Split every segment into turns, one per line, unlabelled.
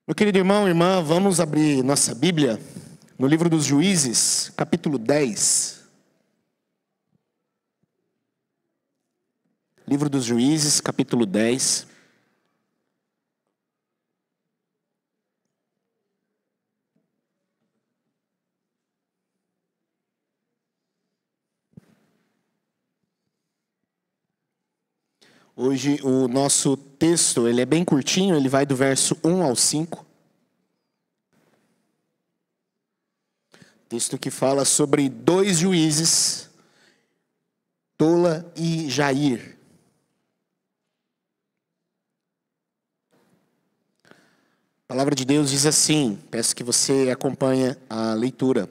Meu querido irmão e irmã, vamos abrir nossa Bíblia no livro dos Juízes, capítulo 10. Livro dos Juízes, capítulo 10. Hoje o nosso texto, ele é bem curtinho, ele vai do verso 1 ao 5. Texto que fala sobre dois juízes, Tola e Jair. A palavra de Deus diz assim, peço que você acompanhe a leitura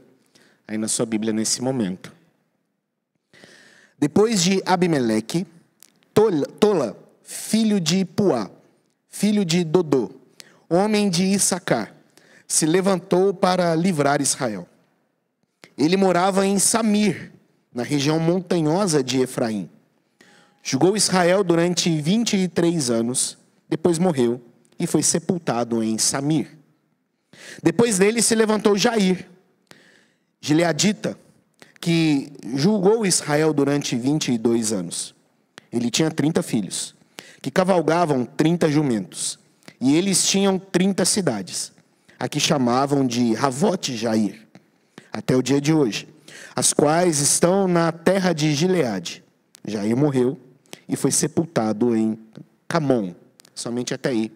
aí na sua Bíblia nesse momento. Depois de Abimeleque, Tola, filho de Puá, filho de Dodô, homem de Issacar, se levantou para livrar Israel. Ele morava em Samir, na região montanhosa de Efraim. Julgou Israel durante 23 anos, depois morreu e foi sepultado em Samir. Depois dele se levantou Jair, gileadita, que julgou Israel durante 22 anos. Ele tinha 30 filhos, que cavalgavam 30 jumentos, e eles tinham 30 cidades, a que chamavam de Ravote-Jair, até o dia de hoje, as quais estão na terra de Gileade. Jair morreu e foi sepultado em Camon. Somente até aí,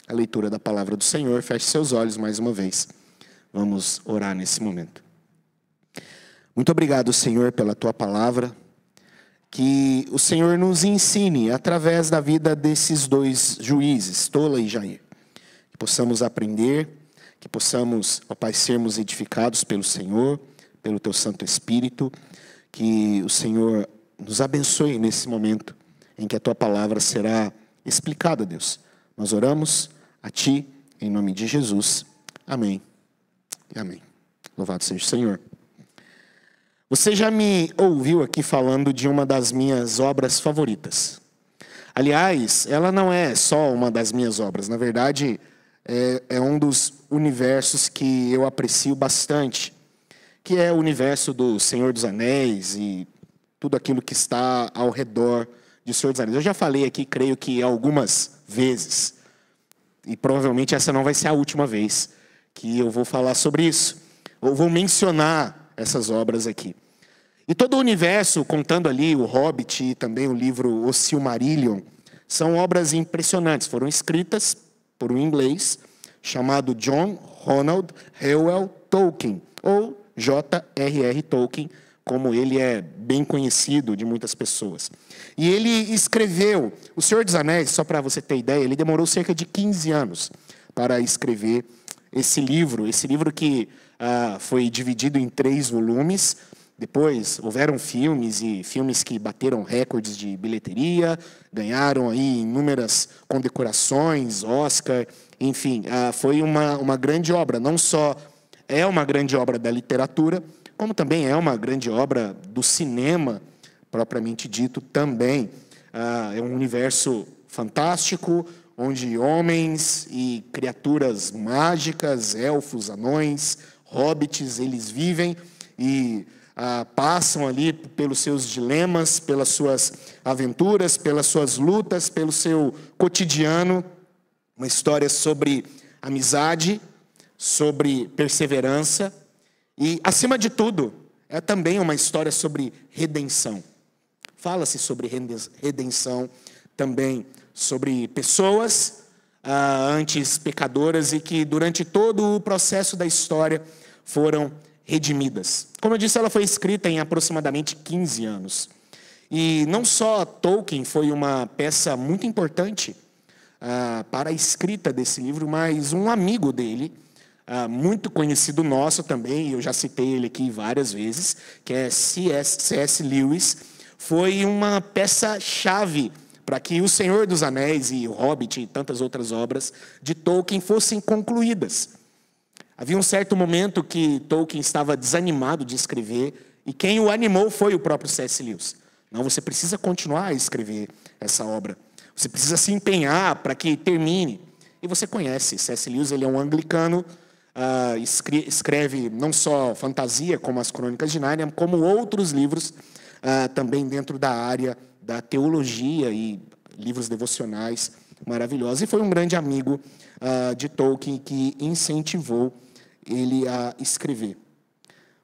a leitura da palavra do Senhor. Feche seus olhos mais uma vez. Vamos orar nesse momento. Muito obrigado, Senhor, pela Tua palavra. Que o Senhor nos ensine através da vida desses dois juízes, Tola e Jair. Que possamos aprender, que possamos, ó Pai, sermos edificados pelo Senhor, pelo Teu Santo Espírito. Que o Senhor nos abençoe nesse momento em que a Tua palavra será explicada, Deus. Nós oramos a Ti, em nome de Jesus. Amém e amém. Louvado seja o Senhor. Você já me ouviu aqui falando de uma das minhas obras favoritas. Aliás, ela não é só uma das minhas obras. Na verdade, é um dos universos que eu aprecio bastante, que é o universo do Senhor dos Anéis e tudo aquilo que está ao redor de Senhor dos Anéis. Eu já falei aqui, creio que algumas vezes, e provavelmente essa não vai ser a última vez que eu vou falar sobre isso, ou vou mencionar essas obras aqui. E todo o universo, contando ali o Hobbit e também o livro O Silmarillion, são obras impressionantes. Foram escritas por um inglês chamado John Ronald Reuel Tolkien, ou J.R.R. Tolkien, como ele é bem conhecido de muitas pessoas. E ele escreveu O Senhor dos Anéis, só para você ter ideia, ele demorou cerca de 15 anos para escrever esse livro que foi dividido em 3 volumes. Depois houveram filmes e filmes que bateram recordes de bilheteria, ganharam aí inúmeras condecorações, Oscar, enfim, foi uma grande obra. Não só é uma grande obra da literatura, como também é uma grande obra do cinema, propriamente dito também. É um universo fantástico, onde homens e criaturas mágicas, elfos, anões, hobbits, eles vivem e passam ali pelos seus dilemas, pelas suas aventuras, pelas suas lutas, pelo seu cotidiano. Uma história sobre amizade, sobre perseverança e, acima de tudo, é também uma história sobre redenção. Fala-se sobre redenção também, sobre pessoas antes pecadoras e que durante todo o processo da história foram redimidas. Como eu disse, ela foi escrita em aproximadamente 15 anos. E não só Tolkien foi uma peça muito importante para a escrita desse livro, mas um amigo dele, muito conhecido nosso também, eu já citei ele aqui várias vezes, que é C.S. Lewis, foi uma peça-chave para que O Senhor dos Anéis e O Hobbit e tantas outras obras de Tolkien fossem concluídas. Havia um certo momento que Tolkien estava desanimado de escrever, e quem o animou foi o próprio C.S. Lewis. Não, você precisa continuar a escrever essa obra. Você precisa se empenhar para que termine. E você conhece, C.S. Lewis, ele é um anglicano, escreve não só fantasia, como as Crônicas de Nárnia, como outros livros, também dentro da área da teologia e livros devocionais maravilhosos. E foi um grande amigo de Tolkien que incentivou ele a escrever.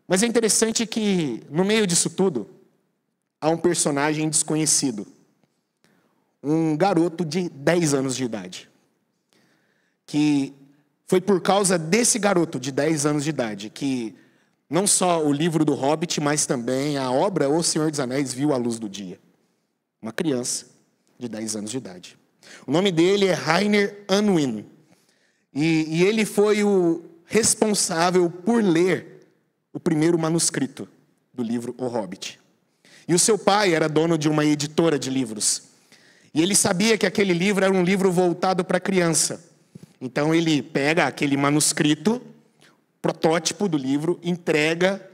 Mas é interessante que, no meio disso tudo, há um personagem desconhecido. Um garoto de 10 anos de idade. Que foi por causa desse garoto de 10 anos de idade que não só o livro do Hobbit, mas também a obra O Senhor dos Anéis viu a luz do dia. Uma criança de 10 anos de idade. O nome dele é Rainer Unwin. E ele foi o responsável por ler o primeiro manuscrito do livro O Hobbit. E o seu pai era dono de uma editora de livros. E ele sabia que aquele livro era um livro voltado para criança. Então ele pega aquele manuscrito, protótipo do livro, entrega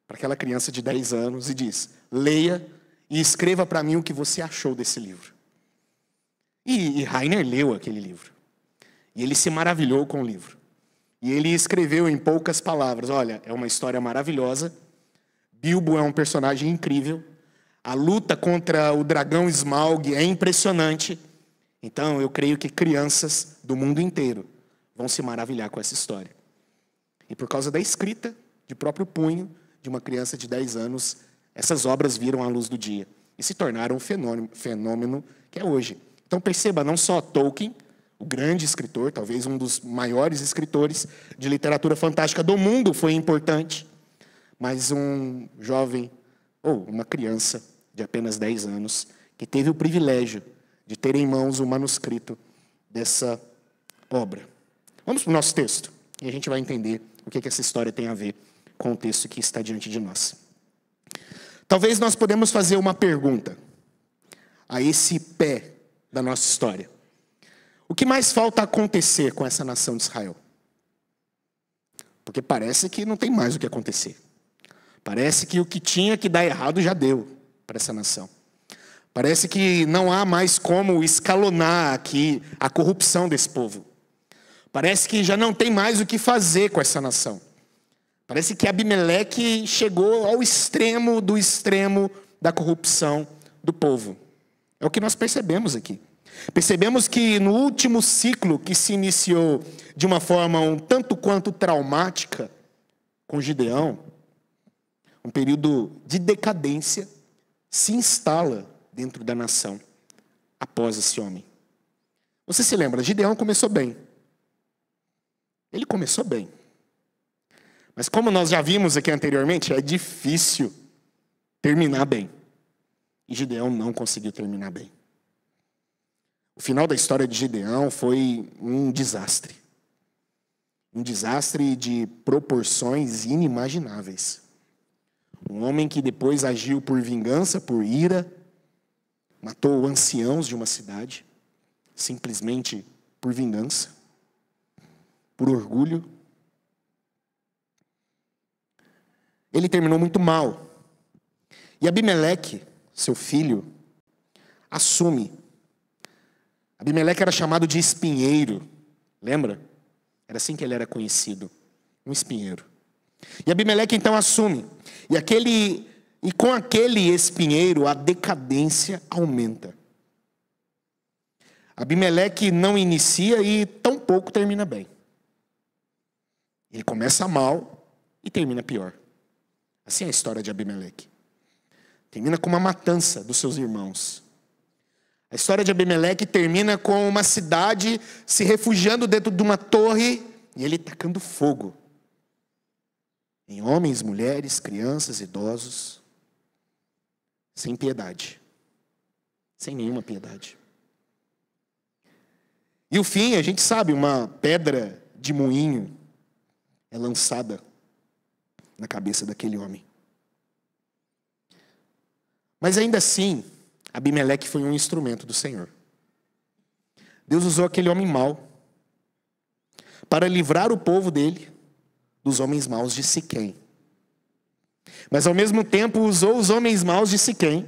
para aquela criança de 10 anos e diz: leia e escreva para mim o que você achou desse livro. E Rainer leu aquele livro. E ele se maravilhou com o livro. E ele escreveu em poucas palavras: olha, é uma história maravilhosa, Bilbo é um personagem incrível, a luta contra o dragão Smaug é impressionante. Então, eu creio que crianças do mundo inteiro vão se maravilhar com essa história. E por causa da escrita, de próprio punho, de uma criança de 10 anos, essas obras viram a luz do dia e se tornaram o fenômeno que é hoje. Então, perceba, não só Tolkien, o grande escritor, talvez um dos maiores escritores de literatura fantástica do mundo, foi importante, mas um jovem, ou uma criança de apenas 10 anos, que teve o privilégio de ter em mãos o manuscrito dessa obra. Vamos para o nosso texto, e a gente vai entender o que essa história tem a ver com o texto que está diante de nós. Talvez nós podemos fazer uma pergunta a esse pé da nossa história. O que mais falta acontecer com essa nação de Israel? Porque parece que não tem mais o que acontecer. Parece que o que tinha que dar errado já deu para essa nação. Parece que não há mais como escalonar aqui a corrupção desse povo. Parece que já não tem mais o que fazer com essa nação. Parece que Abimeleque chegou ao extremo do extremo da corrupção do povo. É o que nós percebemos aqui. Percebemos que no último ciclo que se iniciou de uma forma um tanto quanto traumática com Gideão, um período de decadência se instala dentro da nação após esse homem. Você se lembra, Gideão começou bem. Ele começou bem. Mas como nós já vimos aqui anteriormente, é difícil terminar bem. E Gideão não conseguiu terminar bem. O final da história de Gideão foi um desastre. Um desastre de proporções inimagináveis. Um homem que depois agiu por vingança, por ira, matou anciãos de uma cidade, simplesmente por vingança, por orgulho. Ele terminou muito mal. E Abimeleque, seu filho, assume. Abimeleque era chamado de espinheiro, lembra? Era assim que ele era conhecido, um espinheiro. E Abimeleque então assume. E com aquele espinheiro, a decadência aumenta. Abimeleque não inicia e tampouco termina bem. Ele começa mal e termina pior. Assim é a história de Abimeleque. Termina com uma matança dos seus irmãos. A história de Abimeleque termina com uma cidade se refugiando dentro de uma torre e ele tacando fogo em homens, mulheres, crianças, idosos, sem piedade. Sem nenhuma piedade. E o fim, a gente sabe, uma pedra de moinho é lançada na cabeça daquele homem. Mas ainda assim, Abimeleque foi um instrumento do Senhor. Deus usou aquele homem mau para livrar o povo dele dos homens maus de Siquém. Mas ao mesmo tempo usou os homens maus de Siquém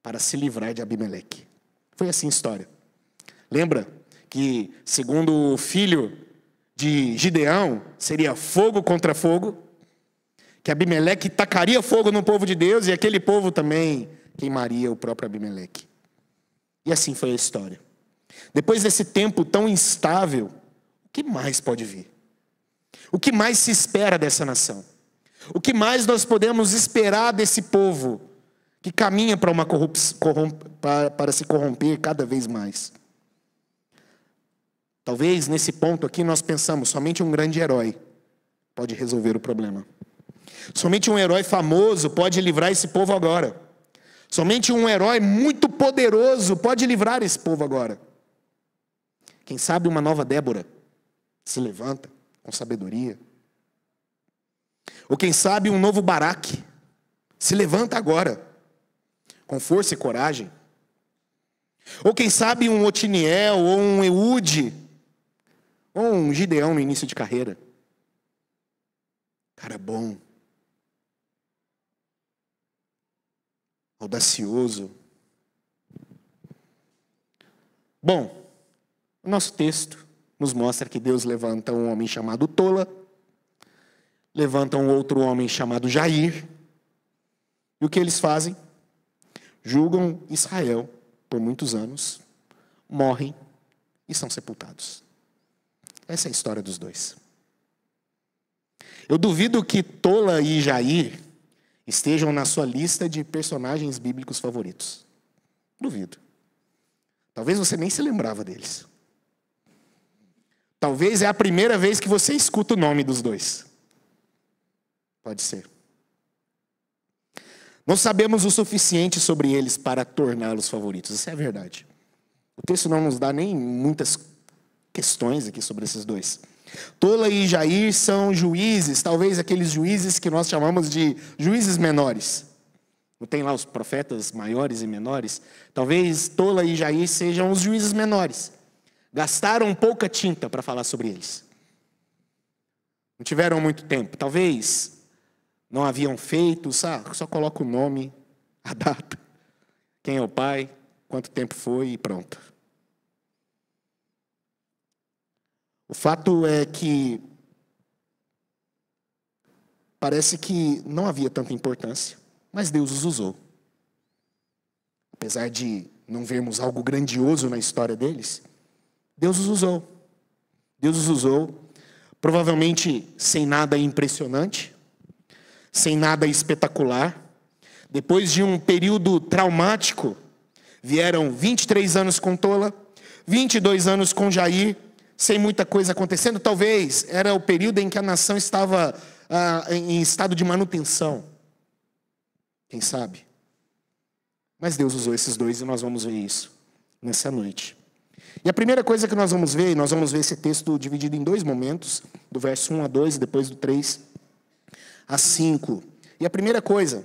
para se livrar de Abimeleque. Foi assim a história. Lembra que, segundo o filho de Gideão, seria fogo contra fogo, que Abimeleque tacaria fogo no povo de Deus e aquele povo também queimaria o próprio Abimeleque. E assim foi a história. Depois desse tempo tão instável, o que mais pode vir? O que mais se espera dessa nação? O que mais nós podemos esperar desse povo que caminha para para se corromper cada vez mais? Talvez nesse ponto aqui nós pensamos, somente um grande herói pode resolver o problema. Somente um herói famoso pode livrar esse povo agora. Somente um herói muito poderoso pode livrar esse povo agora. Quem sabe uma nova Débora se levanta com sabedoria. Ou quem sabe um novo Baraque se levanta agora com força e coragem. Ou quem sabe um Otiniel ou um Eude ou um Gideão no início de carreira. Cara bom, audacioso. Bom, o nosso texto nos mostra que Deus levanta um homem chamado Tola, levanta um outro homem chamado Jair, e o que eles fazem? Julgam Israel por muitos anos, morrem e são sepultados. Essa é a história dos dois. Eu duvido que Tola e Jair estejam na sua lista de personagens bíblicos favoritos. Duvido. Talvez você nem se lembrava deles. Talvez é a primeira vez que você escuta o nome dos dois. Pode ser. Não sabemos o suficiente sobre eles para torná-los favoritos. Isso é a verdade. O texto não nos dá nem muitas questões aqui sobre esses dois. Tola e Jair são juízes, talvez aqueles juízes que nós chamamos de juízes menores. Não tem lá os profetas maiores e menores? Talvez Tola e Jair sejam os juízes menores. Gastaram pouca tinta para falar sobre eles. Não tiveram muito tempo. Talvez não haviam feito, só coloca o nome, a data, quem é o pai, quanto tempo foi e pronto. O fato é que parece que não havia tanta importância, mas Deus os usou. Apesar de não vermos algo grandioso na história deles, Deus os usou. Deus os usou, provavelmente sem nada impressionante, sem nada espetacular. Depois de um período traumático, vieram 23 anos com Tola, 22 anos com Jair, sem muita coisa acontecendo. Talvez era o período em que a nação estava em estado de manutenção. Quem sabe? Mas Deus usou esses dois e nós vamos ver isso nessa noite. E a primeira coisa que nós vamos ver esse texto dividido em dois momentos, do verso 1 a 2 e depois do 3 a 5. E a primeira coisa,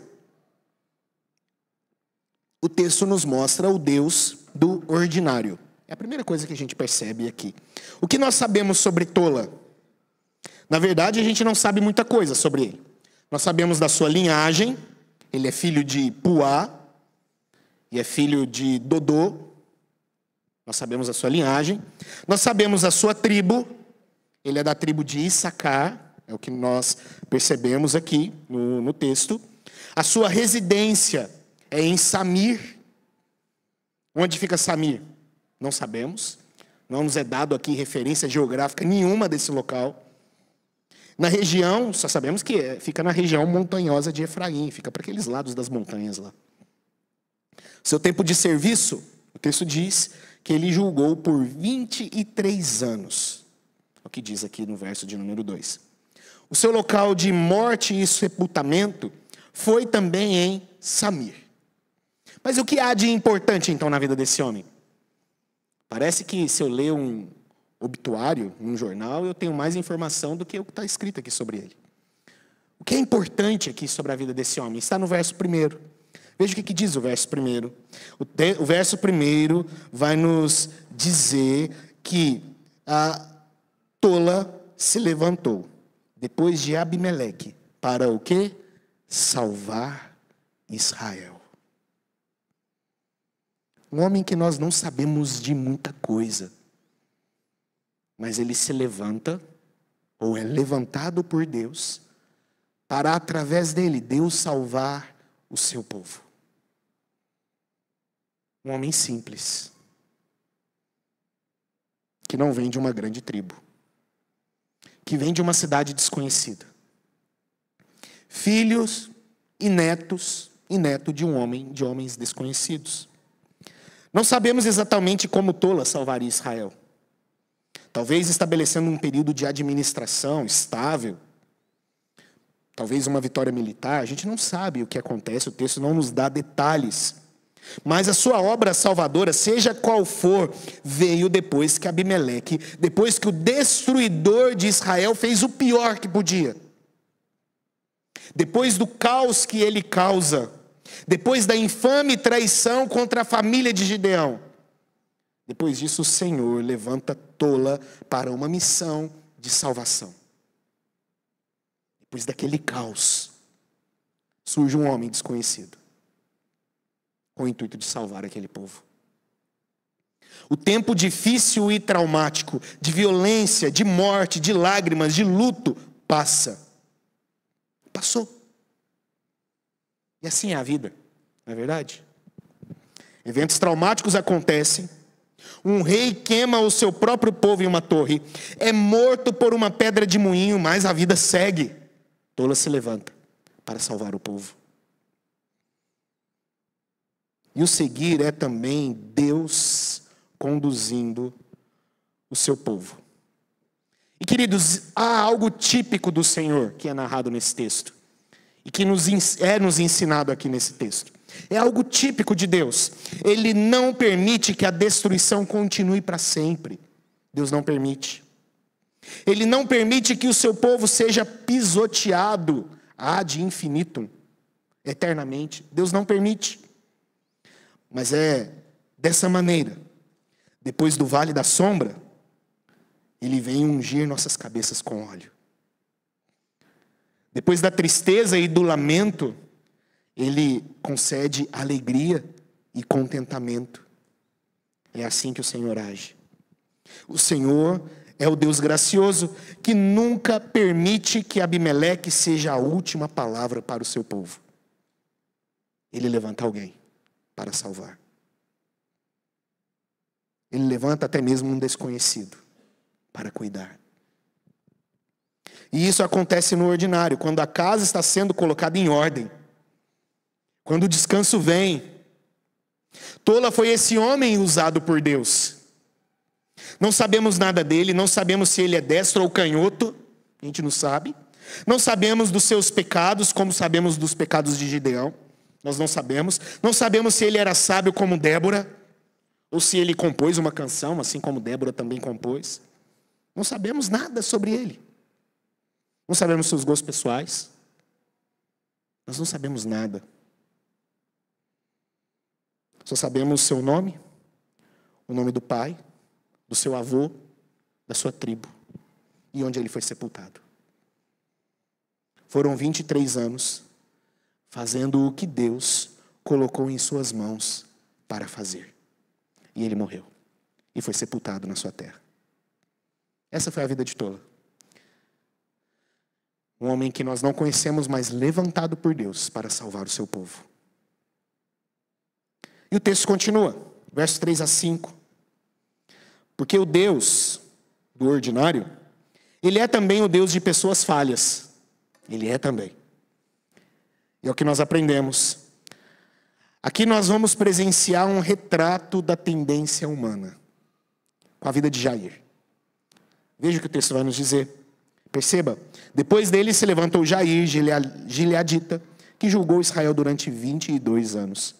o texto nos mostra o Deus do ordinário. É a primeira coisa que a gente percebe aqui. O que nós sabemos sobre Tola? Na verdade, a gente não sabe muita coisa sobre ele. Nós sabemos da sua linhagem. Ele é filho de Puá e é filho de Dodô. Nós sabemos a sua linhagem. Nós sabemos a sua tribo. Ele é da tribo de Issacar. É o que nós percebemos aqui no texto. A sua residência é em Samir. Onde fica Samir? Não sabemos. Não nos é dado aqui referência geográfica nenhuma desse local. Na região, só sabemos que fica na região montanhosa de Efraim. Fica para aqueles lados das montanhas lá. Seu tempo de serviço, o texto diz que ele julgou por 23 anos. É o que diz aqui no verso de número 2. O seu local de morte e sepultamento foi também em Samir. Mas o que há de importante, então, na vida desse homem? Parece que se eu ler um obituário, um jornal, eu tenho mais informação do que o que está escrito aqui sobre ele. O que é importante aqui sobre a vida desse homem? Está no verso 1. Veja o que diz o verso 1. O verso 1 vai nos dizer que a Tola se levantou, depois de Abimeleque, para o quê? Salvar Israel. Um homem que nós não sabemos de muita coisa. mas ele se levanta, ou é levantado por Deus, para através dele, Deus salvar o seu povo. Um homem simples, que não vem de uma grande tribo, que vem de uma cidade desconhecida. Filhos e neto de homens desconhecidos. Não sabemos exatamente como Tola salvaria Israel. Talvez estabelecendo um período de administração estável, talvez uma vitória militar. A gente não sabe o que acontece, o texto não nos dá detalhes. Mas a sua obra salvadora, seja qual for, veio depois que Abimeleque, depois que o destruidor de Israel fez o pior que podia. Depois do caos que ele causa, depois da infame traição contra a família de Gideão. Depois disso, o Senhor levanta Tola para uma missão de salvação. Depois daquele caos, surge um homem desconhecido, com o intuito de salvar aquele povo. O tempo difícil e traumático, de violência, de morte, de lágrimas, de luto, passa. Passou. E assim é a vida, não é verdade? Eventos traumáticos acontecem. Um rei queima o seu próprio povo em uma torre. É morto por uma pedra de moinho, mas a vida segue. Tola se levanta para salvar o povo. E o seguir é também Deus conduzindo o seu povo. E queridos, há algo típico do Senhor que é narrado nesse texto. E que nos ensinado aqui nesse texto. É algo típico de Deus. Ele não permite que a destruição continue para sempre. Deus não permite. Ele não permite que o seu povo seja pisoteado ad infinitum, eternamente. Deus não permite. Mas é dessa maneira. Depois do vale da sombra, Ele vem ungir nossas cabeças com óleo. Depois da tristeza e do lamento, Ele concede alegria e contentamento. É assim que o Senhor age. O Senhor é o Deus gracioso que nunca permite que Abimeleque seja a última palavra para o seu povo. Ele levanta alguém para salvar. Ele levanta até mesmo um desconhecido para cuidar. E isso acontece no ordinário, quando a casa está sendo colocada em ordem. Quando o descanso vem. Tola foi esse homem usado por Deus. Não sabemos nada dele, não sabemos se ele é destro ou canhoto, a gente não sabe. Não sabemos dos seus pecados, como sabemos dos pecados de Gideão. Nós não sabemos. Não sabemos se ele era sábio como Débora, ou se ele compôs uma canção, assim como Débora também compôs. Não sabemos nada sobre ele. Não sabemos seus gostos pessoais. Nós não sabemos nada. Só sabemos o seu nome, o nome do pai, do seu avô, da sua tribo e onde ele foi sepultado. Foram 23 anos fazendo o que Deus colocou em suas mãos para fazer. E ele morreu e foi sepultado na sua terra. Essa foi a vida de Tola. Um homem que nós não conhecemos, mas levantado por Deus para salvar o seu povo. E o texto continua, versos 3 a 5. Porque o Deus do ordinário, Ele é também o Deus de pessoas falhas. Ele é também. E é o que nós aprendemos. Aqui nós vamos presenciar um retrato da tendência humana, com a vida de Jair. Veja o que o texto vai nos dizer. Perceba, depois dele se levantou Jair, gileadita, que julgou Israel durante 22 anos.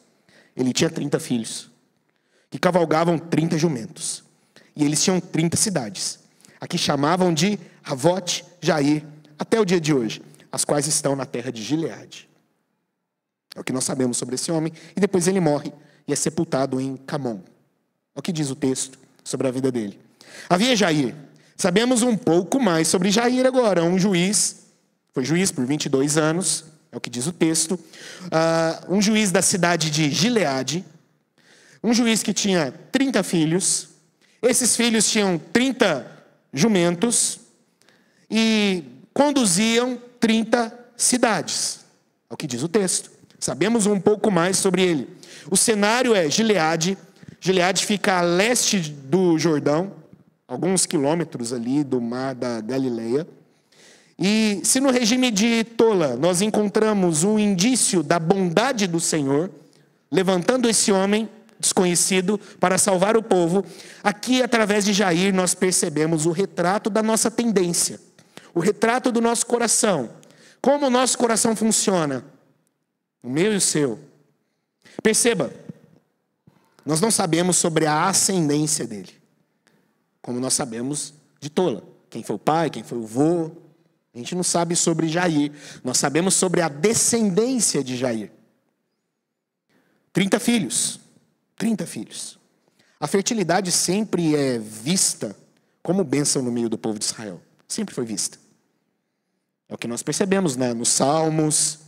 Ele tinha 30 filhos, que cavalgavam 30 jumentos. E eles tinham 30 cidades, a que chamavam de Avote Jair, até o dia de hoje, as quais estão na terra de Gileade. É o que nós sabemos sobre esse homem. E depois ele morre e é sepultado em Camon. É o que diz o texto sobre a vida dele. Havia Jair. Sabemos um pouco mais sobre Jair agora. Um juiz, foi juiz por 22 anos, é o que diz o texto. Um juiz da cidade de Gileade. Um juiz que tinha 30 filhos. Esses filhos tinham 30 jumentos e conduziam 30 cidades. É o que diz o texto. Sabemos um pouco mais sobre ele. O cenário é Gileade. Gileade fica a leste do Jordão, alguns quilômetros ali do mar da Galileia. E se no regime de Tola nós encontramos um indício da bondade do Senhor, levantando esse homem desconhecido para salvar o povo, aqui através de Jair nós percebemos o retrato da nossa tendência, o retrato do nosso coração. Como o nosso coração funciona, o meu e o seu. Perceba, nós não sabemos sobre a ascendência dele, como nós sabemos de Tola. Quem foi o pai, quem foi o vô. A gente não sabe sobre Jair. Nós sabemos sobre a descendência de Jair. 30 filhos. 30 filhos. A fertilidade sempre é vista como bênção no meio do povo de Israel. Sempre foi vista. É o que nós percebemos, né? Nos Salmos,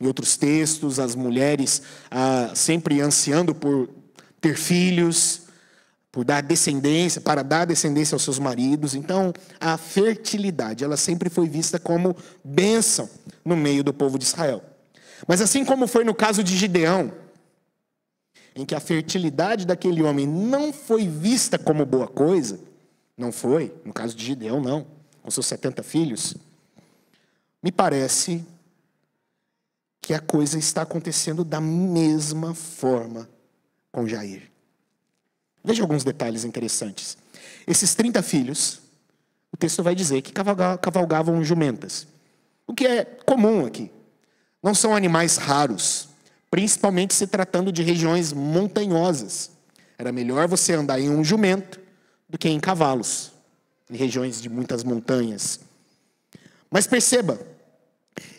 em outros textos, as mulheres sempre ansiando por ter filhos, por dar descendência, para dar descendência aos seus maridos. Então, a fertilidade, ela sempre foi vista como bênção no meio do povo de Israel. Mas assim como foi no caso de Gideão, em que a fertilidade daquele homem não foi vista como boa coisa, não foi, no caso de Gideão não, com seus 70 filhos, me parece que a coisa está acontecendo da mesma forma com Jair. Veja alguns detalhes interessantes. Esses 30 filhos, o texto vai dizer que cavalgavam jumentas. O que é comum aqui. Não são animais raros, principalmente se tratando de regiões montanhosas. Era melhor você andar em um jumento do que em cavalos, em regiões de muitas montanhas. Mas perceba,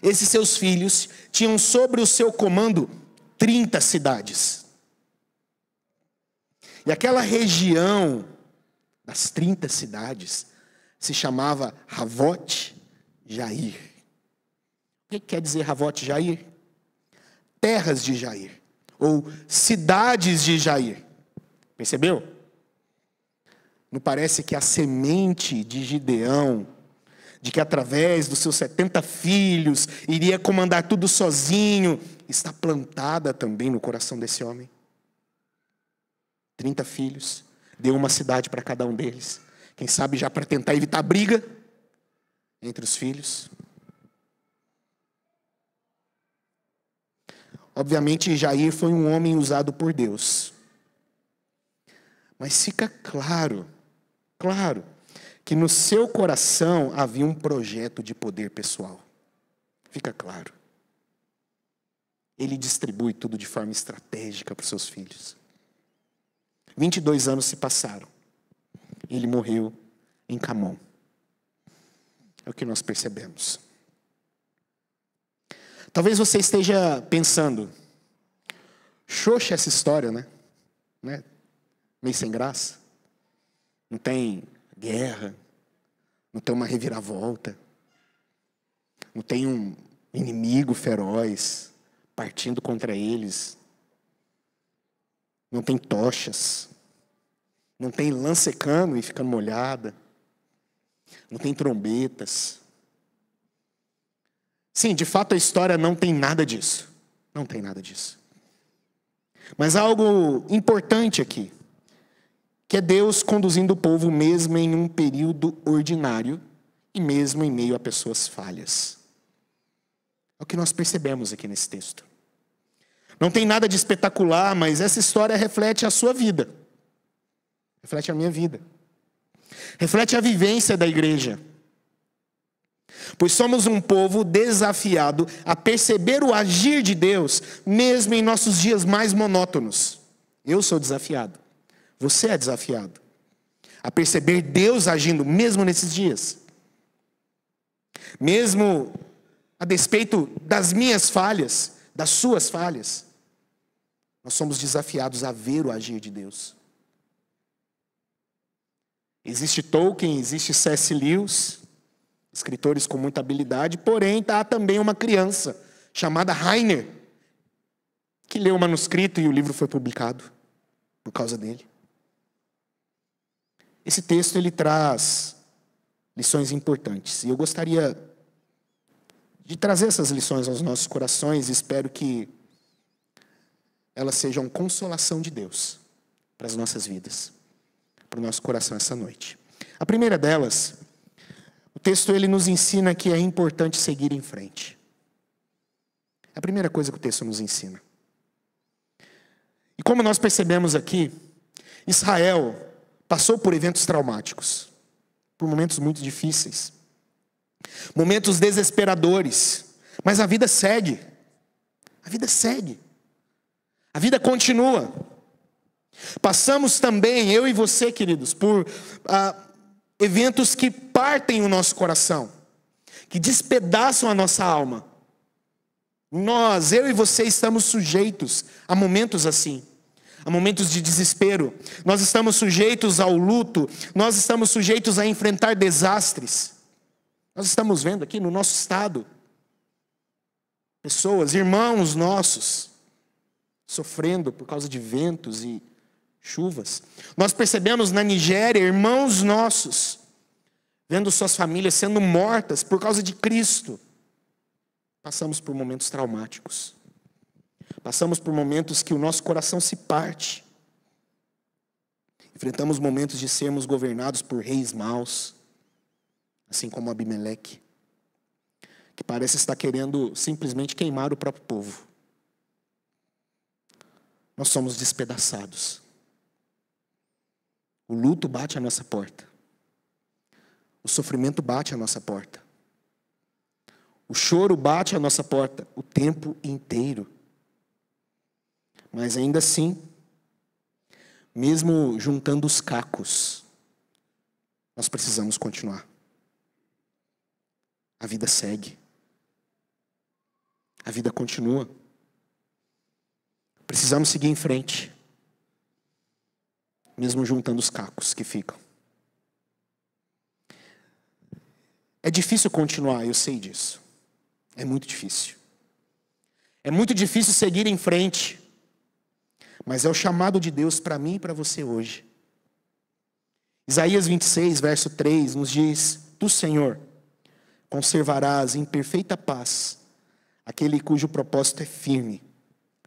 esses seus filhos tinham sobre o seu comando 30 cidades. E aquela região das 30 cidades se chamava Havot Jair. O que quer dizer Havot Jair? Terras de Jair, ou cidades de Jair. Percebeu? Não parece que a semente de Gideão, de que através dos seus 70 filhos iria comandar tudo sozinho, está plantada também no coração desse homem? 30 filhos, deu uma cidade para cada um deles. Quem sabe já para tentar evitar briga entre os filhos. Obviamente, Jair foi um homem usado por Deus. Mas fica claro, que no seu coração havia um projeto de poder pessoal. Fica claro. Ele distribui tudo de forma estratégica para os seus filhos. 22 anos se passaram. Ele morreu em Camon. É o que nós percebemos. Talvez você esteja pensando, xoxa essa história, né? Meio sem graça. Não tem guerra, não tem uma reviravolta, não tem um inimigo feroz partindo contra eles, não tem tochas, não tem lã secando e ficando molhada, não tem trombetas. Sim, de fato a história não tem nada disso. Não tem nada disso. Mas há algo importante aqui, que é Deus conduzindo o povo mesmo em um período ordinário e mesmo em meio a pessoas falhas. É o que nós percebemos aqui nesse texto. Não tem nada de espetacular, mas essa história reflete a sua vida. Reflete a minha vida. Reflete a vivência da igreja. Pois somos um povo desafiado a perceber o agir de Deus, mesmo em nossos dias mais monótonos. Eu sou desafiado. Você é desafiado a perceber Deus agindo mesmo nesses dias. Mesmo a despeito das minhas falhas, das suas falhas. Nós somos desafiados a ver o agir de Deus. Existe Tolkien, existe C.S. Lewis, escritores com muita habilidade, porém há também uma criança chamada Rainer, que leu o manuscrito e o livro foi publicado por causa dele. Esse texto ele traz lições importantes. E eu gostaria de trazer essas lições aos nossos corações e espero que elas sejam consolação de Deus para as nossas vidas, para o nosso coração essa noite. A primeira delas, o texto ele nos ensina que é importante seguir em frente. É a primeira coisa que o texto nos ensina. E como nós percebemos aqui, Israel passou por eventos traumáticos, por momentos muito difíceis, momentos desesperadores, mas a vida segue. A vida segue. A vida continua. Passamos também, eu e você, queridos, por eventos que partem o nosso coração, que despedaçam a nossa alma. Nós, eu e você, estamos sujeitos a momentos assim, a momentos de desespero. Nós estamos sujeitos ao luto, nós estamos sujeitos a enfrentar desastres. Nós estamos vendo aqui no nosso estado, pessoas, irmãos nossos, sofrendo por causa de ventos e chuvas. Nós percebemos na Nigéria, irmãos nossos, vendo suas famílias sendo mortas por causa de Cristo. Passamos por momentos traumáticos. Passamos por momentos que o nosso coração se parte. Enfrentamos momentos de sermos governados por reis maus, assim como Abimeleque, que parece estar querendo simplesmente queimar o próprio povo. Nós somos despedaçados. O luto bate à nossa porta. O sofrimento bate à nossa porta. O choro bate à nossa porta o tempo inteiro. Mas ainda assim, mesmo juntando os cacos, nós precisamos continuar. A vida segue. A vida continua. Precisamos seguir em frente, mesmo juntando os cacos que ficam. É difícil continuar, eu sei disso. É muito difícil. É muito difícil seguir em frente, mas é o chamado de Deus para mim e para você hoje. Isaías 26, verso 3, nos diz: Tu, Senhor, conservarás em perfeita paz aquele cujo propósito é firme,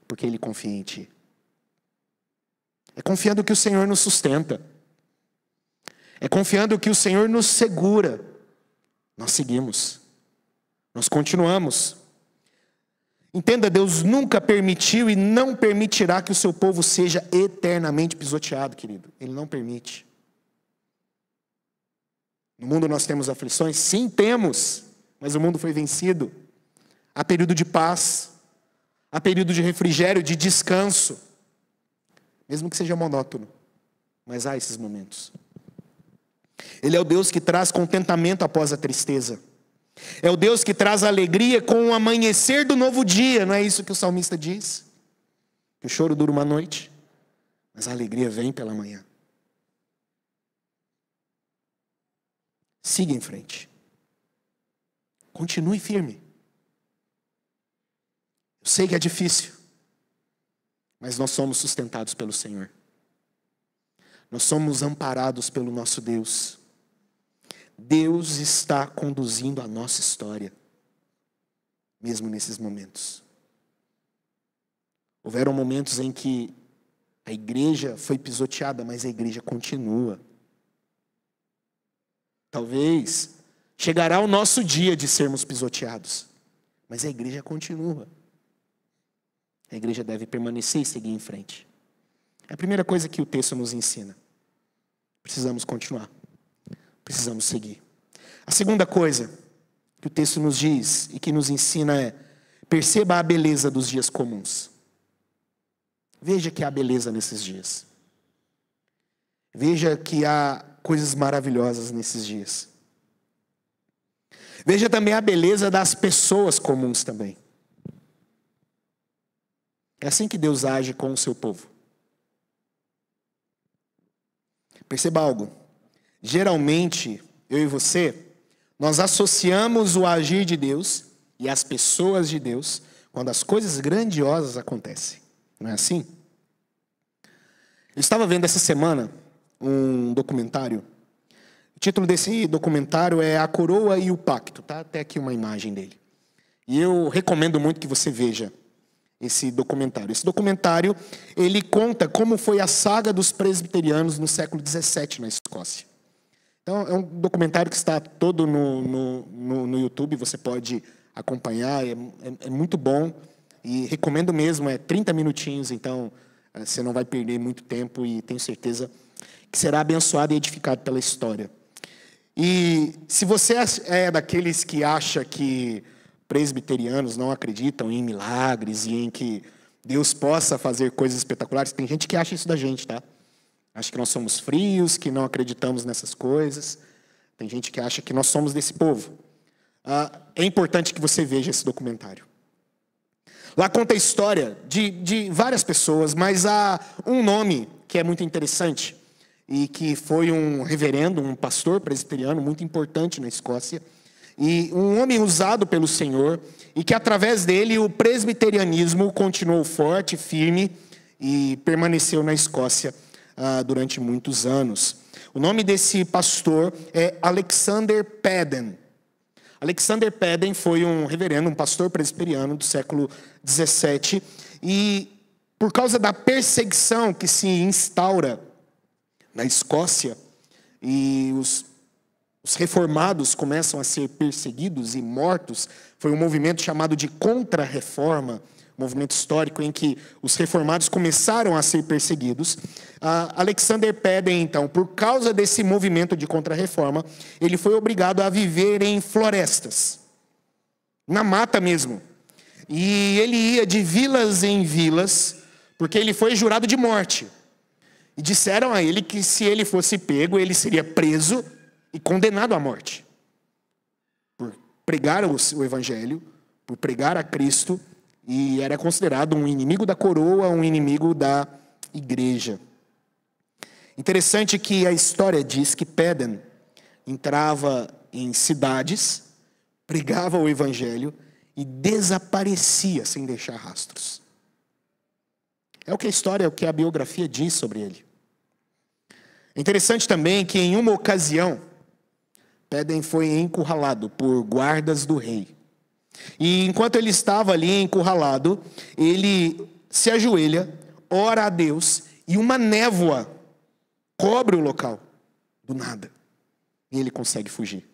porque ele confia em Ti. É confiando que o Senhor nos sustenta. É confiando que o Senhor nos segura. Nós seguimos. Nós continuamos. Entenda, Deus nunca permitiu e não permitirá que o seu povo seja eternamente pisoteado, querido. Ele não permite. No mundo nós temos aflições? Sim, temos. Mas o mundo foi vencido. Há período de paz. Há período de refrigério, de descanso. Mesmo que seja monótono. Mas há esses momentos. Ele é o Deus que traz contentamento após a tristeza. É o Deus que traz alegria com o amanhecer do novo dia. Não é isso que o salmista diz? Que o choro dura uma noite, mas a alegria vem pela manhã. Siga em frente. Continue firme. Eu sei que é difícil, mas nós somos sustentados pelo Senhor. Nós somos amparados pelo nosso Deus. Deus está conduzindo a nossa história, mesmo nesses momentos. Houveram momentos em que a igreja foi pisoteada, mas a igreja continua. Talvez chegará o nosso dia de sermos pisoteados, mas a igreja continua. A igreja deve permanecer e seguir em frente. É a primeira coisa que o texto nos ensina. Precisamos continuar. Precisamos seguir. A segunda coisa que o texto nos diz e que nos ensina é: perceba a beleza dos dias comuns. Veja que há beleza nesses dias. Veja que há coisas maravilhosas nesses dias. Veja também a beleza das pessoas comuns também. É assim que Deus age com o seu povo. Perceba algo. Geralmente, eu e você, nós associamos o agir de Deus e as pessoas de Deus quando as coisas grandiosas acontecem. Não é assim? Eu estava vendo essa semana um documentário. título desse documentário é A Coroa e o Pacto. Tá até aqui uma imagem dele. E eu recomendo muito que você veja esse documentário. Esse documentário, ele conta como foi a saga dos presbiterianos no século XVII na Escócia. Então, é um documentário que está todo no YouTube, você pode acompanhar, é muito bom. E recomendo mesmo, 30 minutinhos, então você não vai perder muito tempo e tenho certeza que será abençoado e edificado pela história. E se você é daqueles que acha que presbiterianos não acreditam em milagres e em que Deus possa fazer coisas espetaculares, tem gente que acha isso da gente, tá? Acha que nós somos frios, que não acreditamos nessas coisas. Tem gente que acha que nós somos desse povo. É importante que você veja esse documentário. Lá conta a história de várias pessoas, mas há um nome que é muito interessante e que foi um reverendo, um pastor presbiteriano muito importante na Escócia, e um homem usado pelo Senhor, e que através dele o presbiterianismo continuou forte, firme, e permaneceu na Escócia durante muitos anos. O nome desse pastor é Alexander Peden. Alexander Peden foi um reverendo, um pastor presbiteriano do século XVII, e por causa da perseguição que se instaura na Escócia, e os reformados começam a ser perseguidos e mortos, foi um movimento chamado de Contra-Reforma, um movimento histórico em que os reformados começaram a ser perseguidos. Alexander Peden, então, por causa desse movimento de Contra-Reforma, ele foi obrigado a viver em florestas, na mata mesmo. E ele ia de vilas em vilas, porque ele foi jurado de morte. E disseram a ele que se ele fosse pego, ele seria preso e condenado à morte. Por pregar o Evangelho, por pregar a Cristo, e era considerado um inimigo da coroa, um inimigo da igreja. Interessante que a história diz que Peden entrava em cidades, pregava o Evangelho e desaparecia sem deixar rastros. É o que a história, é o que a biografia diz sobre ele. É interessante também que em uma ocasião, Peden foi encurralado por guardas do rei. E enquanto ele estava ali encurralado, ele se ajoelha, ora a Deus, e uma névoa cobre o local, do nada. E ele consegue fugir.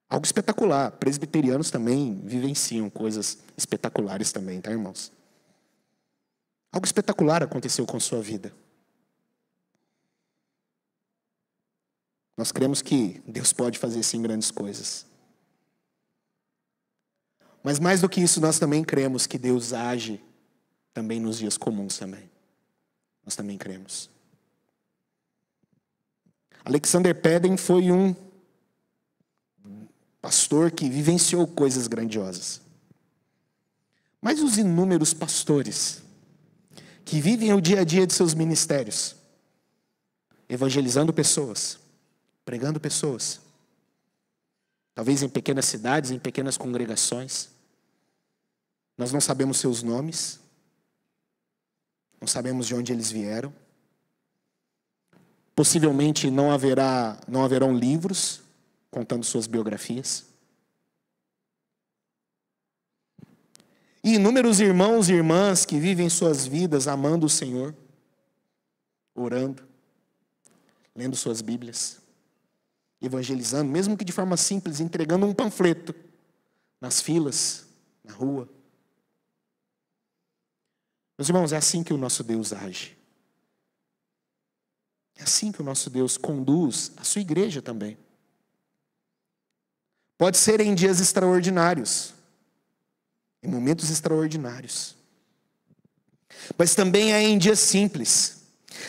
Algo espetacular. Presbiterianos também vivenciam coisas espetaculares também, tá, irmãos? Algo espetacular aconteceu com sua vida. Nós cremos que Deus pode fazer sim grandes coisas. Mas mais do que isso, nós também cremos que Deus age também nos dias comuns também. Nós também cremos. Alexander Peden foi um pastor que vivenciou coisas grandiosas. Mas os inúmeros pastores que vivem o dia a dia de seus ministérios, evangelizando pessoas, pregando pessoas, talvez em pequenas cidades, em pequenas congregações. Nós não sabemos seus nomes, não sabemos de onde eles vieram. Possivelmente não haverão livros contando suas biografias. E inúmeros irmãos e irmãs que vivem suas vidas amando o Senhor, orando, lendo suas Bíblias, evangelizando, mesmo que de forma simples, entregando um panfleto nas filas, na rua. Meus irmãos, é assim que o nosso Deus age. É assim que o nosso Deus conduz a sua igreja também. Pode ser em dias extraordinários, em momentos extraordinários. Mas também é em dias simples,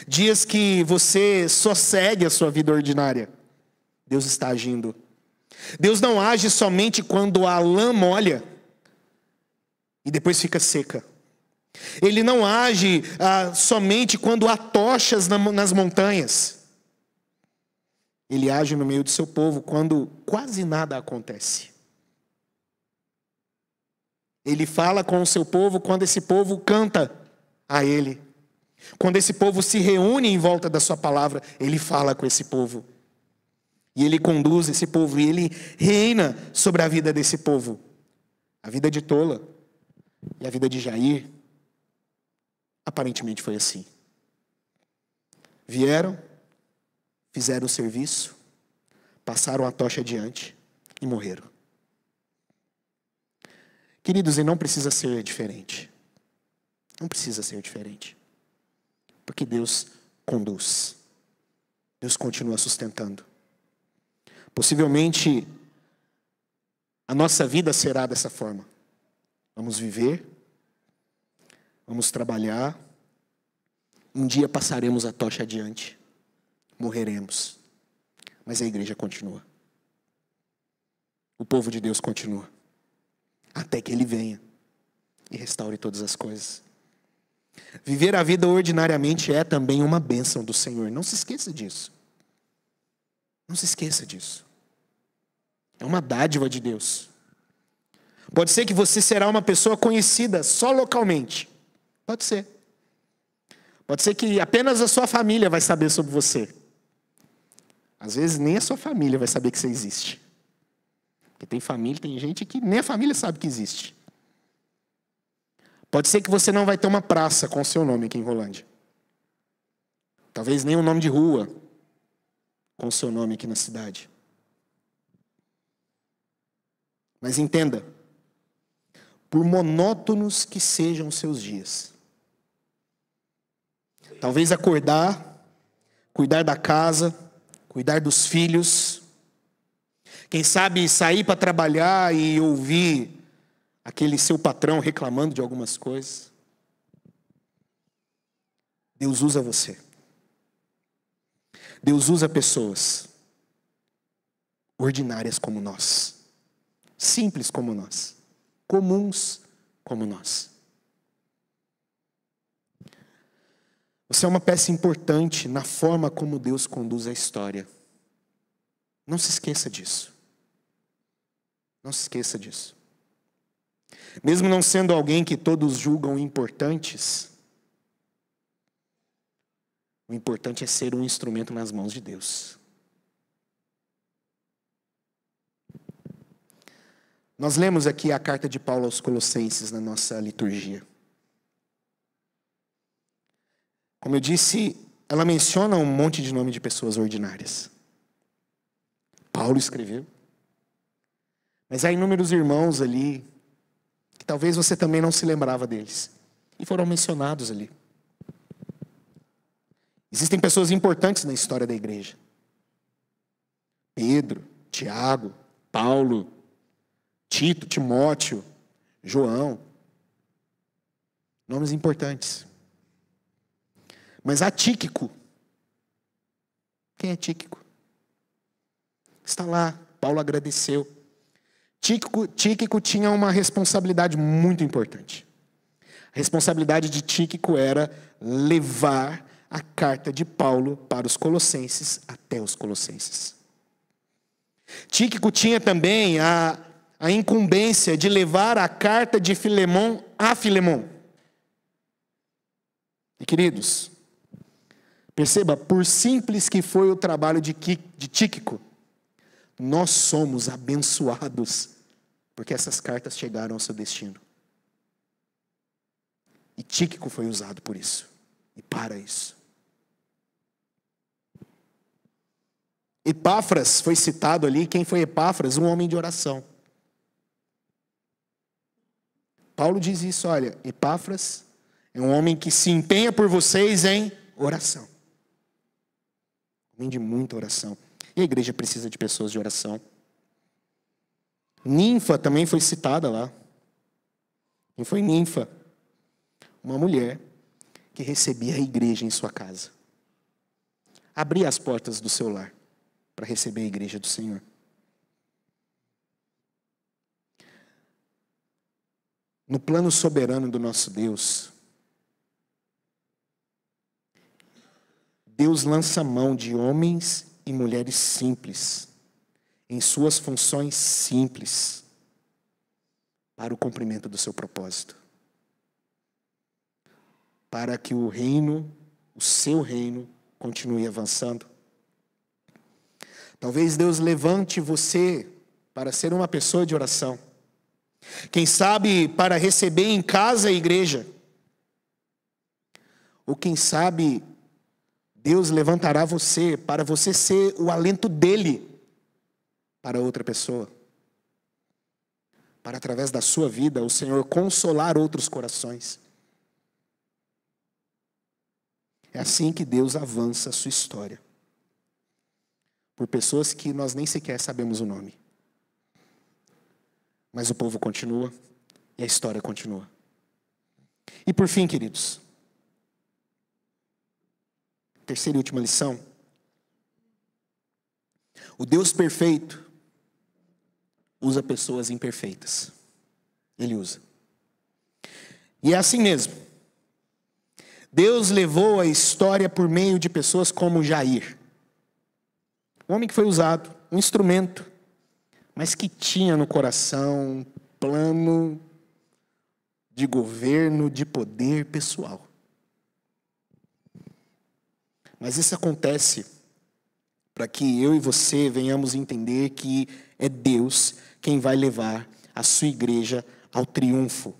dias que você só segue a sua vida ordinária. Deus está agindo. Deus não age somente quando a lã molha e depois fica seca. Ele não age somente quando há tochas nas montanhas. Ele age no meio do seu povo quando quase nada acontece. Ele fala com o seu povo quando esse povo canta a Ele. Quando esse povo se reúne em volta da sua palavra, Ele fala com esse povo. E ele conduz esse povo, e ele reina sobre a vida desse povo. A vida de Tola e a vida de Jair, aparentemente foi assim. Vieram, fizeram o serviço, passaram a tocha adiante e morreram. Queridos, e não precisa ser diferente. Não precisa ser diferente. Porque Deus conduz. Deus continua sustentando. Possivelmente, a nossa vida será dessa forma. Vamos viver, vamos trabalhar, um dia passaremos a tocha adiante, morreremos, mas a igreja continua. O povo de Deus continua, até que Ele venha e restaure todas as coisas. Viver a vida ordinariamente é também uma bênção do Senhor, não se esqueça disso. Não se esqueça disso. É uma dádiva de Deus. Pode ser que você será uma pessoa conhecida só localmente. Pode ser. Pode ser que apenas a sua família vai saber sobre você. Às vezes nem a sua família vai saber que você existe. Porque tem família, tem gente que nem a família sabe que existe. Pode ser que você não vai ter uma praça com o seu nome aqui em Rolândia. Talvez nem um nome de rua com o seu nome aqui na cidade. Mas entenda, por monótonos que sejam os seus dias, talvez acordar, cuidar da casa, cuidar dos filhos, quem sabe sair para trabalhar e ouvir aquele seu patrão reclamando de algumas coisas. Deus usa você. Deus usa pessoas ordinárias como nós, simples como nós, comuns como nós. Você é uma peça importante na forma como Deus conduz a história. Não se esqueça disso. Não se esqueça disso. Mesmo não sendo alguém que todos julgam importantes, o importante é ser um instrumento nas mãos de Deus. Nós lemos aqui a carta de Paulo aos Colossenses na nossa liturgia. Como eu disse, ela menciona um monte de nome de pessoas ordinárias. Paulo escreveu. Mas há inúmeros irmãos ali, que talvez você também não se lembrava deles. E foram mencionados ali. Existem pessoas importantes na história da igreja. Pedro, Tiago, Paulo, Tito, Timóteo, João. Nomes importantes. Mas há Tíquico. Quem é Tíquico? Está lá, Paulo agradeceu. Tíquico tinha uma responsabilidade muito importante. A responsabilidade de Tíquico era levar a carta de Paulo para os Colossenses até os Colossenses. Tíquico tinha também a incumbência de levar a carta de Filemão a Filemão. E queridos, perceba, por simples que foi o trabalho de Tíquico, nós somos abençoados, porque essas cartas chegaram ao seu destino. E Tíquico foi usado por isso, e para isso. Epáfras foi citado ali. Quem foi Epáfras? Um homem de oração. Paulo diz isso, olha, Epáfras é um homem que se empenha por vocês em oração. Homem de muita oração. E a igreja precisa de pessoas de oração. Ninfa também foi citada lá. Quem foi Ninfa? Uma mulher que recebia a igreja em sua casa. Abria as portas do seu lar para receber a igreja do Senhor. No plano soberano do nosso Deus, Deus lança mão de homens e mulheres simples, em suas funções simples, para o cumprimento do seu propósito. Para que o reino, o seu reino, continue avançando. Talvez Deus levante você para ser uma pessoa de oração. Quem sabe para receber em casa a igreja. Ou quem sabe Deus levantará você para você ser o alento dele para outra pessoa. Para através da sua vida o Senhor consolar outros corações. É assim que Deus avança a sua história. Por pessoas que nós nem sequer sabemos o nome. Mas o povo continua e a história continua. E por fim, queridos, terceira e última lição. O Deus perfeito usa pessoas imperfeitas. Ele usa. E é assim mesmo. Deus levou a história por meio de pessoas como Jair. Um homem que foi usado, um instrumento, mas que tinha no coração um plano de governo, de poder pessoal. Mas isso acontece para que eu e você venhamos entender que é Deus quem vai levar a sua igreja ao triunfo.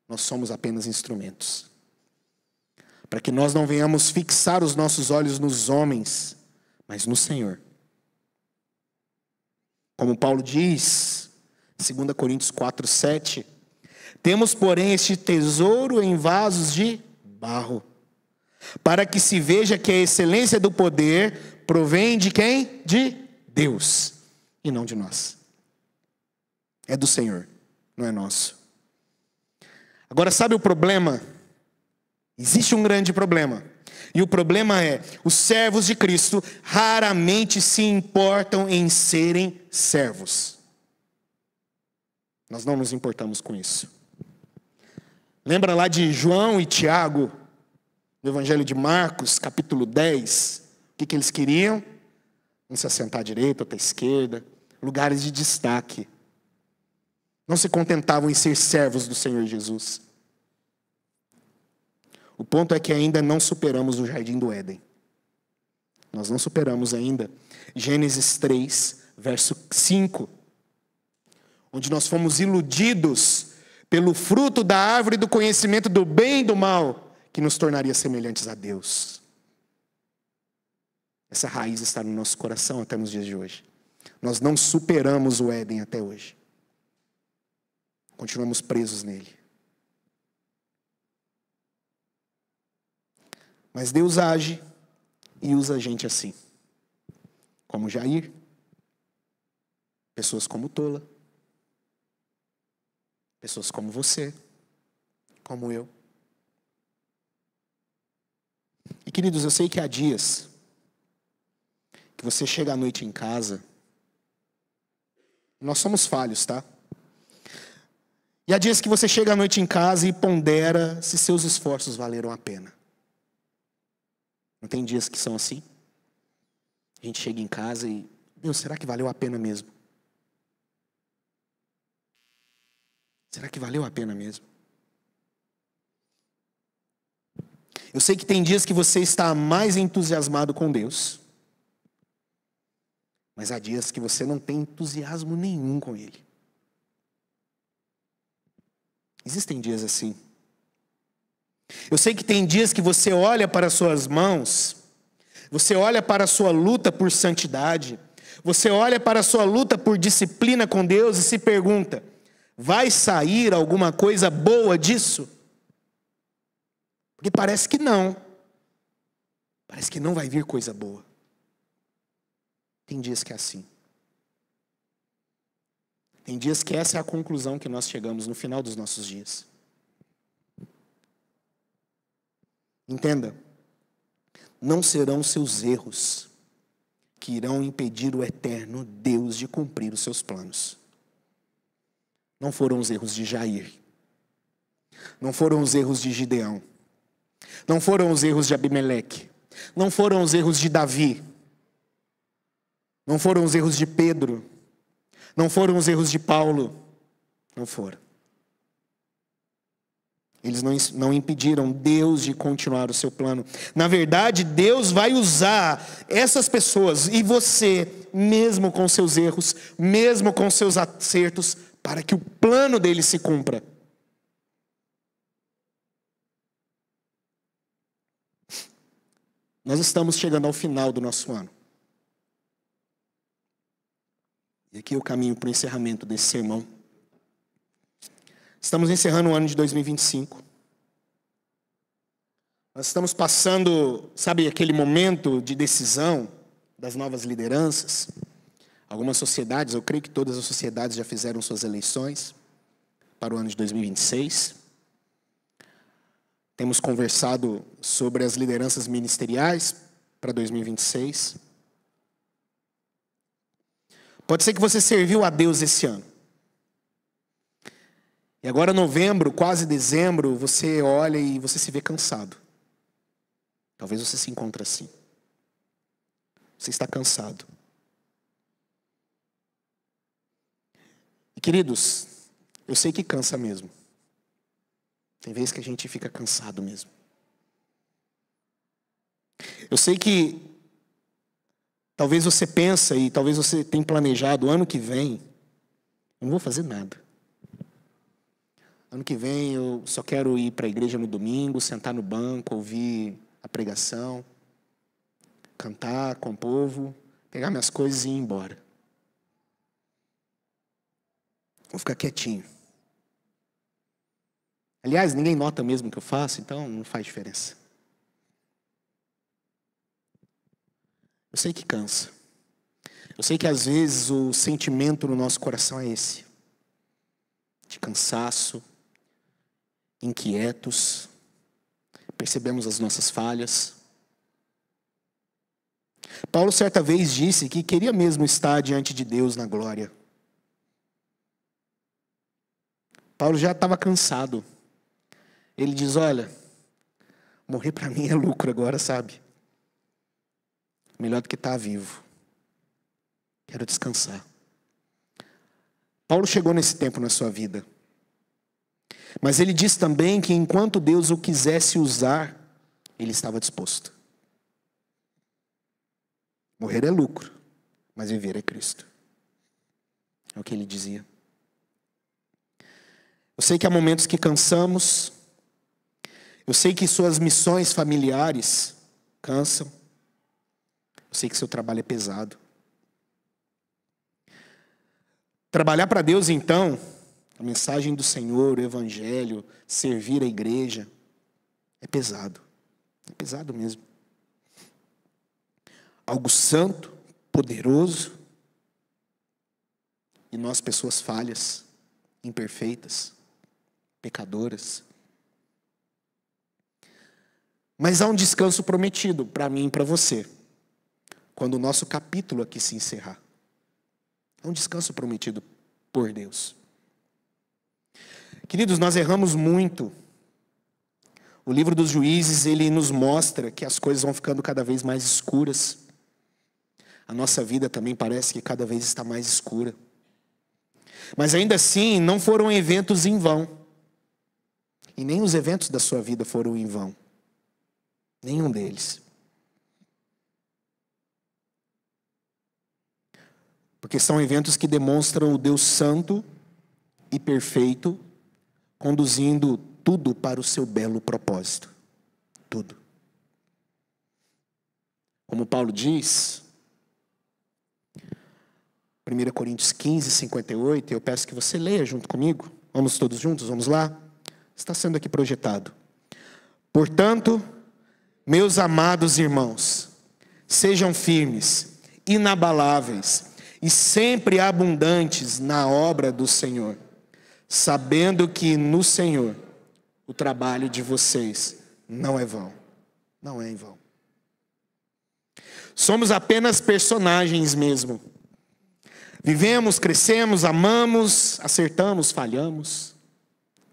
Nós somos apenas instrumentos. Para que nós não venhamos fixar os nossos olhos nos homens, mas no Senhor. Como Paulo diz, 2 Coríntios 4:7, temos, porém, este tesouro em vasos de barro, para que se veja que a excelência do poder provém de quem? De Deus, e não de nós. É do Senhor, não é nosso. Agora, sabe o problema? Existe um grande problema. E o problema é, os servos de Cristo raramente se importam em serem servos. Nós não nos importamos com isso. Lembra lá de João e Tiago, no Evangelho de Marcos, capítulo 10, o que eles queriam? Não se assentar à direita, outra à esquerda, lugares de destaque. Não se contentavam em ser servos do Senhor Jesus. O ponto é que ainda não superamos o jardim do Éden. Nós não superamos ainda Gênesis 3, verso 5, onde nós fomos iludidos pelo fruto da árvore do conhecimento do bem e do mal, que nos tornaria semelhantes a Deus. Essa raiz está no nosso coração até nos dias de hoje. Nós não superamos o Éden até hoje. Continuamos presos nele. Mas Deus age e usa a gente assim. Como Jair. Pessoas como Tola. Pessoas como você. Como eu. E queridos, eu sei que há dias que você chega à noite em casa. Nós somos falhos, tá? E há dias que você chega à noite em casa e pondera se seus esforços valeram a pena. Não tem dias que são assim? A gente chega em casa e, Deus, será que valeu a pena mesmo? Será que valeu a pena mesmo? Eu sei que tem dias que você está mais entusiasmado com Deus, mas há dias que você não tem entusiasmo nenhum com Ele. Existem dias assim. Eu sei que tem dias que você olha para as suas mãos, você olha para a sua luta por santidade, você olha para a sua luta por disciplina com Deus e se pergunta, vai sair alguma coisa boa disso? Porque parece que não. Parece que não vai vir coisa boa. Tem dias que é assim. Tem dias que essa é a conclusão que nós chegamos no final dos nossos dias. Entenda, não serão seus erros que irão impedir o eterno Deus de cumprir os seus planos. Não foram os erros de Jair. Não foram os erros de Gideão. Não foram os erros de Abimeleque. Não foram os erros de Davi. Não foram os erros de Pedro. Não foram os erros de Paulo. Não foram. Eles não impediram Deus de continuar o seu plano. Na verdade, Deus vai usar essas pessoas e você mesmo com seus erros, mesmo com seus acertos, para que o plano dele se cumpra. Nós estamos chegando ao final do nosso ano. E aqui eu caminho para o encerramento desse sermão. Estamos encerrando o ano de 2025. Nós estamos passando, sabe, aquele momento de decisão das novas lideranças. Algumas sociedades, eu creio que todas as sociedades já fizeram suas eleições para o ano de 2026. Temos conversado sobre as lideranças ministeriais para 2026. Pode ser que você serviu a Deus esse ano. E agora, novembro, quase dezembro, você olha e você se vê cansado. Talvez você se encontre assim. Você está cansado. E, queridos, eu sei que cansa mesmo. Tem vezes que a gente fica cansado mesmo. Eu sei que talvez você pensa e talvez você tenha planejado, ano que vem, eu não vou fazer nada. Ano que vem eu só quero ir para a igreja no domingo, sentar no banco, ouvir a pregação, cantar com o povo, pegar minhas coisas e ir embora. Vou ficar quietinho. Aliás, ninguém nota mesmo o que eu faço, então não faz diferença. Eu sei que cansa. Eu sei que às vezes o sentimento no nosso coração é esse. De cansaço, inquietos, percebemos as nossas falhas. Paulo certa vez disse que queria mesmo estar diante de Deus na glória. Paulo já estava cansado. Ele diz, olha, morrer para mim é lucro agora, sabe? Melhor do que estar vivo. Quero descansar. Paulo chegou nesse tempo na sua vida. Mas ele diz também que enquanto Deus o quisesse usar, ele estava disposto. Morrer é lucro, mas viver é Cristo. É o que ele dizia. Eu sei que há momentos que cansamos. Eu sei que suas missões familiares cansam. Eu sei que seu trabalho é pesado. Trabalhar para Deus, então, a mensagem do Senhor, o Evangelho, servir a igreja, é pesado. É pesado mesmo. Algo santo, poderoso, e nós, pessoas falhas, imperfeitas, pecadoras. Mas há um descanso prometido para mim e para você, quando o nosso capítulo aqui se encerrar. É um descanso prometido por Deus. Queridos, nós erramos muito. O livro dos Juízes, ele nos mostra que as coisas vão ficando cada vez mais escuras. A nossa vida também parece que cada vez está mais escura. Mas ainda assim, não foram eventos em vão. E nem os eventos da sua vida foram em vão. Nenhum deles. Porque são eventos que demonstram o Deus santo e perfeito, conduzindo tudo para o seu belo propósito. Tudo. Como Paulo diz, 1 Coríntios 15, 58, eu peço que você leia junto comigo. Vamos todos juntos, vamos lá? Está sendo aqui projetado. Portanto, meus amados irmãos, sejam firmes, inabaláveis e sempre abundantes na obra do Senhor, sabendo que no Senhor o trabalho de vocês não é vão. Não é em vão. Somos apenas personagens mesmo. Vivemos, crescemos, amamos, acertamos, falhamos.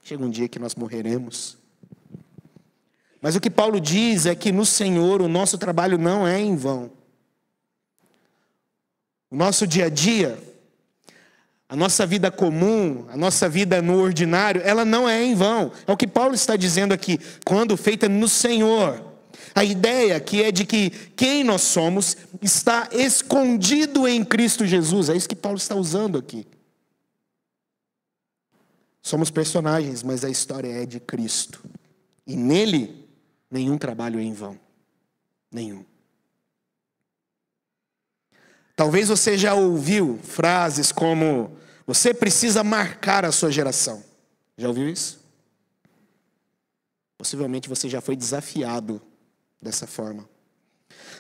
Chega um dia que nós morreremos. Mas o que Paulo diz é que no Senhor o nosso trabalho não é em vão. O nosso dia a dia, a nossa vida comum, a nossa vida no ordinário, ela não é em vão. É o que Paulo está dizendo aqui. Quando feita no Senhor. A ideia que é de que quem nós somos está escondido em Cristo Jesus. É isso que Paulo está usando aqui. Somos personagens, mas a história é de Cristo. E nele, nenhum trabalho é em vão. Nenhum. Talvez você já ouviu frases como: você precisa marcar a sua geração. Já ouviu isso? Possivelmente você já foi desafiado dessa forma.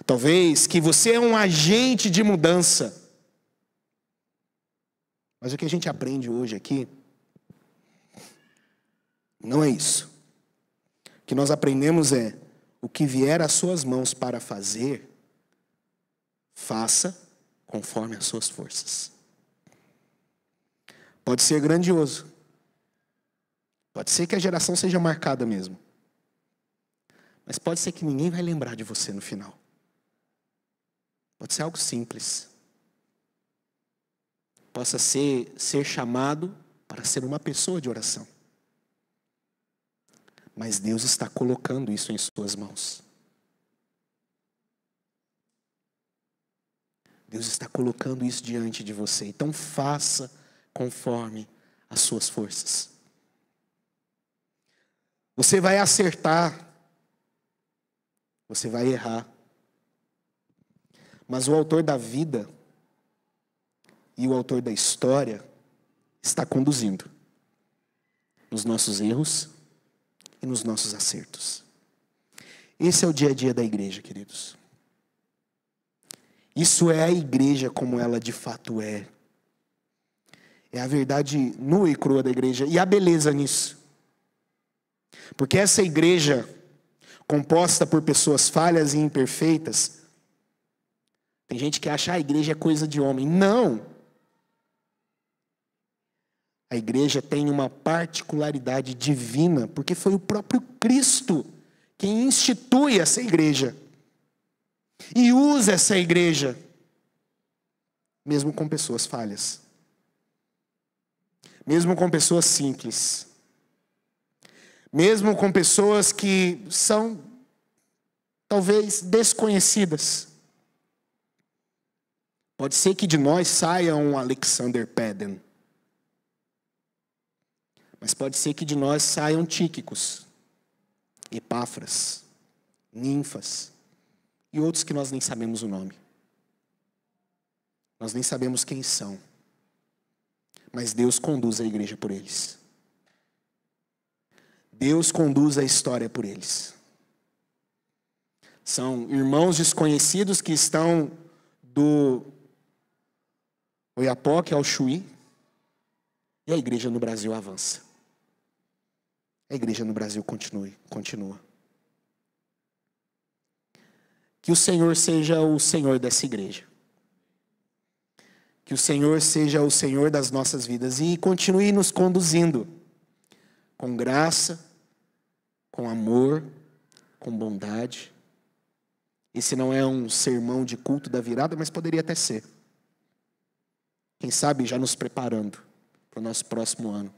Talvez que você é um agente de mudança. Mas o que a gente aprende hoje aqui não é isso. O que nós aprendemos é: o que vier às suas mãos para fazer, faça conforme as suas forças. Pode ser grandioso. Pode ser que a geração seja marcada mesmo. Mas pode ser que ninguém vai lembrar de você no final. Pode ser algo simples. Possa ser chamado para ser uma pessoa de oração. Mas Deus está colocando isso em suas mãos. Deus está colocando isso diante de você. Então faça conforme as suas forças. Você vai acertar. Você vai errar. Mas o autor da vida e o autor da história está conduzindo nos nossos erros e nos nossos acertos. Esse é o dia a dia da igreja, queridos. Isso é a igreja como ela de fato é. É a verdade nua e crua da igreja. E a beleza nisso. Porque essa igreja, composta por pessoas falhas e imperfeitas, tem gente que acha que a igreja é coisa de homem. Não! A igreja tem uma particularidade divina, porque foi o próprio Cristo quem institui essa igreja. E usa essa igreja, mesmo com pessoas falhas. Mesmo com pessoas simples. Mesmo com pessoas que são, talvez, desconhecidas. Pode ser que de nós saia um Alexander Peden. Mas pode ser que de nós saiam Tíquicos, Epáfras, Ninfas e outros que nós nem sabemos o nome. Nós nem sabemos quem são. Mas Deus conduz a igreja por eles. Deus conduz a história por eles. São irmãos desconhecidos que estão do Oiapoque ao Chuí. E a igreja no Brasil avança. A igreja no Brasil continua. Que o Senhor seja o Senhor dessa igreja. Que o Senhor seja o Senhor das nossas vidas e continue nos conduzindo com graça, com amor, com bondade. Esse não é um sermão de culto da virada, mas poderia até ser. Quem sabe já nos preparando para o nosso próximo ano.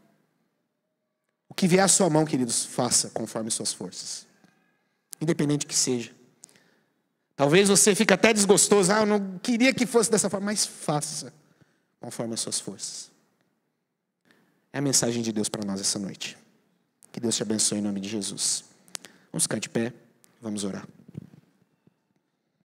O que vier à sua mão, queridos, faça conforme suas forças. Independente que seja. Talvez você fique até desgostoso. Eu não queria que fosse dessa forma. Mas faça conforme as suas forças. É a mensagem de Deus para nós essa noite. Que Deus te abençoe em nome de Jesus. Vamos ficar de pé. Vamos orar.